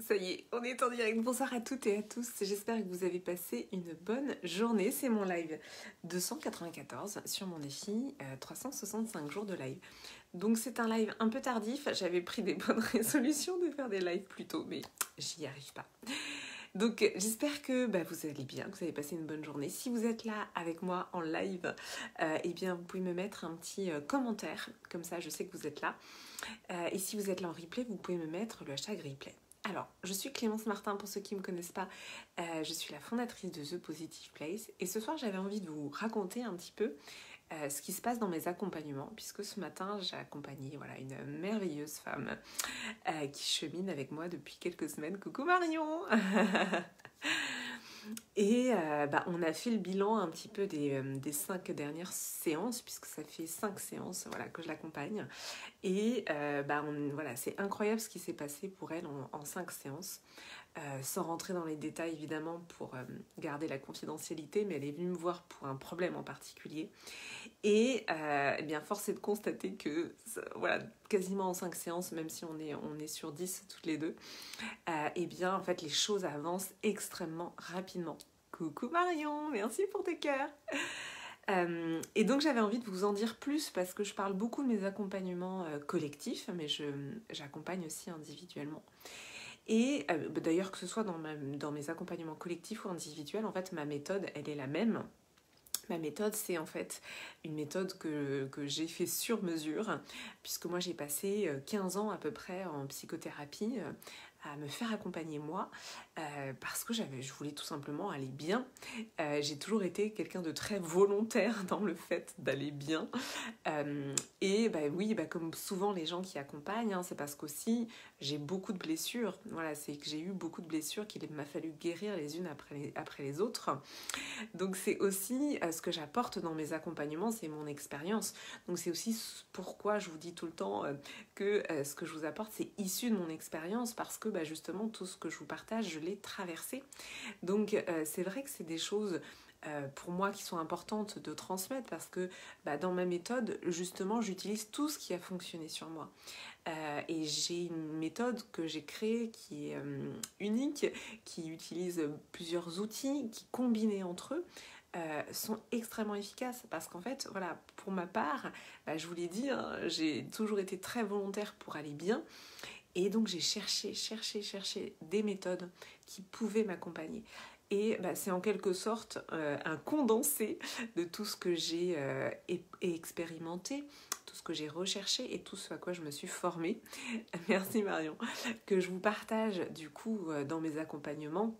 Ça y est, on est en direct. Bonsoir à toutes et à tous. J'espère que vous avez passé une bonne journée. C'est mon live 294 sur mon défi 365 jours de live. Donc c'est un live un peu tardif. J'avais pris des bonnes résolutions de faire des lives plus tôt, mais j'y arrive pas. Donc j'espère que vous allez bien, que vous avez passé une bonne journée. Si vous êtes là avec moi en live, eh bien vous pouvez me mettre un petit commentaire. Comme ça, je sais que vous êtes là. Et si vous êtes là en replay, vous pouvez me mettre le hashtag replay. Alors, je suis Clémence Martin, pour ceux qui ne me connaissent pas, je suis la fondatrice de The Positive Place et ce soir j'avais envie de vous raconter un petit peu ce qui se passe dans mes accompagnements, puisque ce matin j'ai accompagné une merveilleuse femme qui chemine avec moi depuis quelques semaines. Coucou Marion. Et on a fait le bilan un petit peu des 5 dernières séances, puisque ça fait 5 séances que je l'accompagne. Et c'est incroyable ce qui s'est passé pour elle en 5 séances. Sans rentrer dans les détails évidemment pour garder la confidentialité, mais elle est venue me voir pour un problème en particulier. Et force est de constater que quasiment en 5 séances, même si on est sur 10 toutes les deux, en fait les choses avancent extrêmement rapidement. Coucou Marion, merci pour tes cœurs. Et donc j'avais envie de vous en dire plus parce que je parle beaucoup de mes accompagnements collectifs, mais j'accompagne aussi individuellement. Et d'ailleurs que ce soit dans mes accompagnements collectifs ou individuels, en fait ma méthode elle est la même. Ma méthode, c'est en fait une méthode que j'ai fait sur mesure, puisque moi j'ai passé 15 ans à peu près en psychothérapie à me faire accompagner moi, parce que je voulais tout simplement aller bien. J'ai toujours été quelqu'un de très volontaire dans le fait d'aller bien. Comme souvent les gens qui accompagnent, c'est parce qu'aussi j'ai beaucoup de blessures. Voilà, c'est que j'ai eu beaucoup de blessures qu'il m'a fallu guérir les unes après les autres. Donc c'est aussi ce que j'apporte dans mes accompagnements, c'est mon expérience. Donc c'est aussi pourquoi je vous dis tout le temps que ce que je vous apporte, c'est issu de mon expérience, parce que justement tout ce que je vous partage, je l'ai traversé. Donc c'est vrai que c'est des choses pour moi qui sont importantes de transmettre, parce que dans ma méthode, justement, j'utilise tout ce qui a fonctionné sur moi. Et j'ai une méthode que j'ai créée qui est unique, qui utilise plusieurs outils qui, combinés entre eux, sont extrêmement efficaces, parce qu'en fait, pour ma part, je vous l'ai dit, j'ai toujours été très volontaire pour aller bien, et donc j'ai cherché des méthodes qui pouvaient m'accompagner. Et c'est en quelque sorte un condensé de tout ce que j'ai expérimenté, tout ce que j'ai recherché et tout ce à quoi je me suis formée. Merci Marion. Que je vous partage du coup dans mes accompagnements,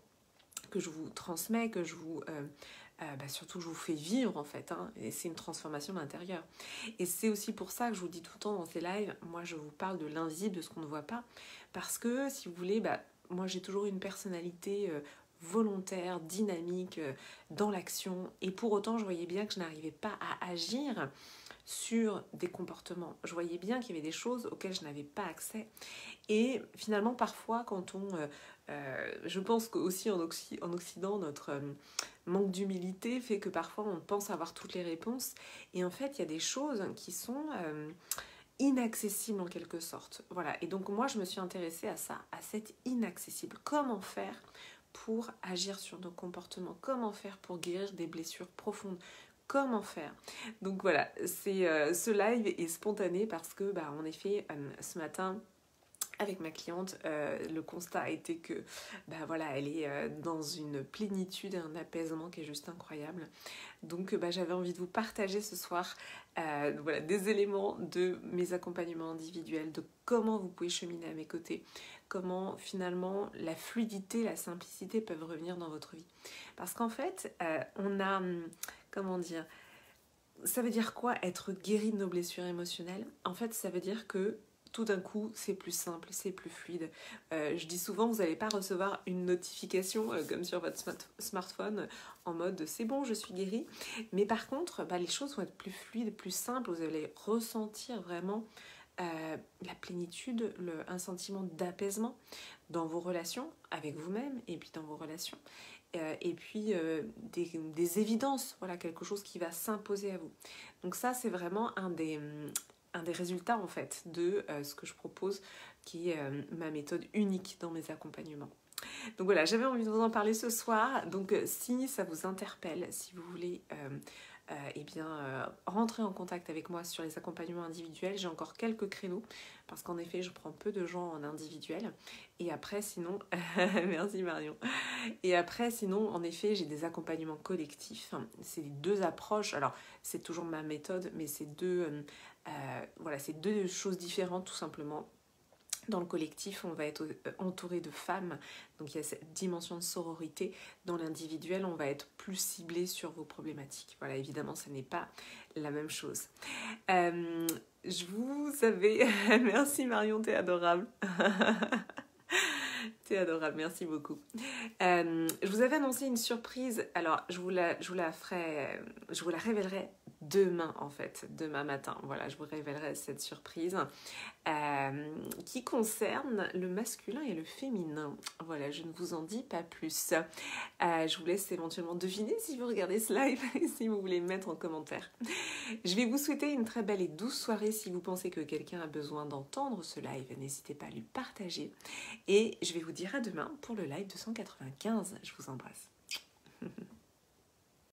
que je vous transmets, que je vous... surtout je vous fais vivre en fait, et c'est une transformation de l'intérieur. Et c'est aussi pour ça que je vous dis tout le temps dans ces lives, moi je vous parle de l'invisible, de ce qu'on ne voit pas, parce que si vous voulez, moi j'ai toujours une personnalité volontaire, dynamique, dans l'action, et pour autant je voyais bien que je n'arrivais pas à agir sur des comportements. Je voyais bien qu'il y avait des choses auxquelles je n'avais pas accès. Et finalement, parfois, quand on... je pense qu'aussi en Occident, notre manque d'humilité fait que parfois on pense avoir toutes les réponses. Et en fait, il y a des choses qui sont inaccessibles en quelque sorte. Voilà. Et donc moi, je me suis intéressée à ça, à cet inaccessible. Comment faire pour agir sur nos comportements? Comment faire pour guérir des blessures profondes? Comment faire? Donc voilà, ce live est spontané parce que, en effet, ce matin, avec ma cliente, le constat a été que elle est dans une plénitude et un apaisement qui est juste incroyable. Donc j'avais envie de vous partager ce soir des éléments de mes accompagnements individuels, de comment vous pouvez cheminer à mes côtés, comment finalement la fluidité, la simplicité peuvent revenir dans votre vie. Parce qu'en fait, on a, ça veut dire quoi être guéri de nos blessures émotionnelles? En fait, ça veut dire que tout d'un coup, c'est plus simple, c'est plus fluide. Je dis souvent, vous n'allez pas recevoir une notification comme sur votre smartphone en mode « c'est bon, je suis guérie ». Mais par contre, les choses vont être plus fluides, plus simples. Vous allez ressentir vraiment la plénitude, un sentiment d'apaisement dans vos relations avec vous-même et puis dans vos relations. Et puis des évidences, quelque chose qui va s'imposer à vous. Donc ça, c'est vraiment un des résultats en fait de ce que je propose qui est ma méthode unique dans mes accompagnements. Donc voilà, j'avais envie de vous en parler ce soir. Donc si ça vous interpelle, si vous voulez rentrer en contact avec moi sur les accompagnements individuels, j'ai encore quelques créneaux parce qu'en effet je prends peu de gens en individuel. Et après sinon, merci Marion. Et après sinon en effet j'ai des accompagnements collectifs. C'est deux approches, alors c'est toujours ma méthode, mais c'est c'est deux choses différentes tout simplement. Dans le collectif, on va être entouré de femmes, donc il y a cette dimension de sororité. Dans l'individuel, on va être plus ciblé sur vos problématiques. Voilà, évidemment, ça n'est pas la même chose. Je vous avais... Merci Marion, t'es adorable. T'es adorable, merci beaucoup. Je vous avais annoncé une surprise. Alors, je vous la révélerai demain en fait, demain matin. Voilà, je vous révélerai cette surprise qui concerne le masculin et le féminin. Voilà, je ne vous en dis pas plus. Je vous laisse éventuellement deviner si vous regardez ce live et si vous voulez mettre en commentaire. Je vais vous souhaiter une très belle et douce soirée. Si vous pensez que quelqu'un a besoin d'entendre ce live, n'hésitez pas à lui partager. Et je vais vous dire à demain pour le live 295. Je vous embrasse.